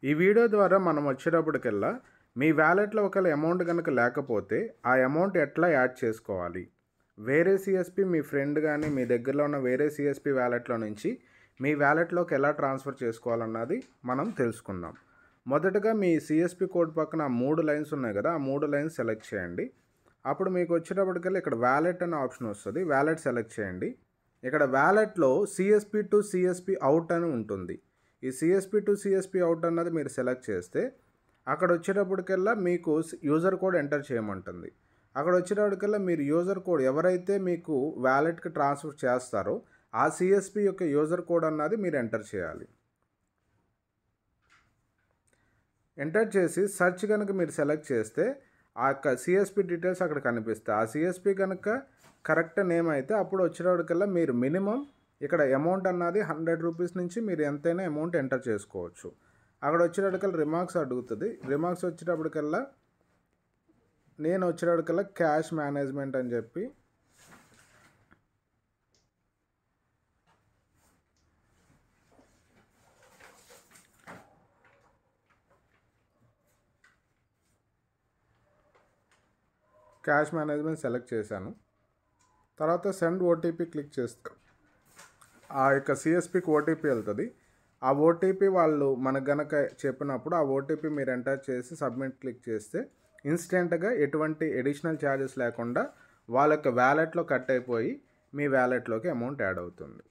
ఈ వీడియో ద్వారా మనం వచ్చేటప్పటికల్లా మీ వ్యాలెట్లో ఒకవేళ అమౌంట్ కనుక లేకపోతే ఆ అమౌంట్ ఎట్లా యాడ్ చేసుకోవాలి, వేరే సిఎస్పి మీ ఫ్రెండ్ కానీ మీ దగ్గరలో ఉన్న వేరే సిఎస్పి వ్యాలెట్లో నుంచి మీ వ్యాలెట్లోకి ఎలా ట్రాన్స్ఫర్ చేసుకోవాలన్నది మనం తెలుసుకుందాం. మొదటగా మీ సిఎస్పి కోడ్ పక్కన 3 లైన్స్ ఉన్నాయి కదా, ఆ 3 లైన్స్ సెలెక్ట్ చేయండి. అప్పుడు మీకు వచ్చేటప్పటికల్లా ఇక్కడ వ్యాలెట్ అనే ఆప్షన్ వస్తుంది. వ్యాలెట్ సెలెక్ట్ చేయండి. ఇక్కడ వ్యాలెట్లో సిఎస్పి టు సిఎస్పి అవుట్ అని ఉంటుంది. ఈ సిఎస్పి టు సిఎస్పి అవుట్ అన్నది మీరు సెలెక్ట్ చేస్తే అక్కడ వచ్చేటప్పటికల్లా మీకు యూజర్ కోడ్ ఎంటర్ చేయమంటుంది. అక్కడ వచ్చేటప్పటికల్లా మీరు యూజర్ కోడ్ ఎవరైతే మీకు వ్యాలెట్కి ట్రాన్స్ఫర్ చేస్తారో ఆ సిఎస్పి యొక్క యూజర్ కోడ్ అన్నది మీరు ఎంటర్ చేయాలి. ఎంటర్ చేసి సెర్చ్ కనుక మీరు సెలెక్ట్ చేస్తే ఆ యొక్క సిఎస్పి డీటెయిల్స్ అక్కడ కనిపిస్తాయి. ఆ సిఎస్పి కనుక కరెక్ట్ నేమ్ అయితే అప్పుడు వచ్చేటప్పటికల్లా మీరు మినిమం ఇక్కడ అమౌంట్ అన్నది 100 రూపీస్ నుంచి మీరు ఎంతైనా అమౌంట్ ఎంటర్ చేసుకోవచ్చు. అక్కడ వచ్చేటప్పటికల్లా రిమార్క్స్ అడుగుతుంది. రిమార్క్స్ వచ్చేటప్పటికల్లా నేను వచ్చేటప్పటికల్లా క్యాష్ మేనేజ్మెంట్ అని చెప్పి క్యాష్ మేనేజ్మెంట్ సెలెక్ట్ చేశాను. తర్వాత సెండ్ ఓటీపీ క్లిక్ చేస్తాను. ఆ యొక్క సిఎస్పికి ఓటీపీ వెళ్తుంది. ఆ ఓటీపీ వాళ్ళు మనకు గనక చెప్పినప్పుడు ఆ ఓటీపీ మీరు ఎంటర్ చేసి సబ్మిట్ క్లిక్ చేస్తే ఇన్స్టెంట్గా ఎటువంటి అడిషనల్ ఛార్జెస్ లేకుండా వాళ్ళ యొక్క వ్యాలెట్లో కట్ అయిపోయి మీ వ్యాలెట్లోకి అమౌంట్ యాడ్ అవుతుంది.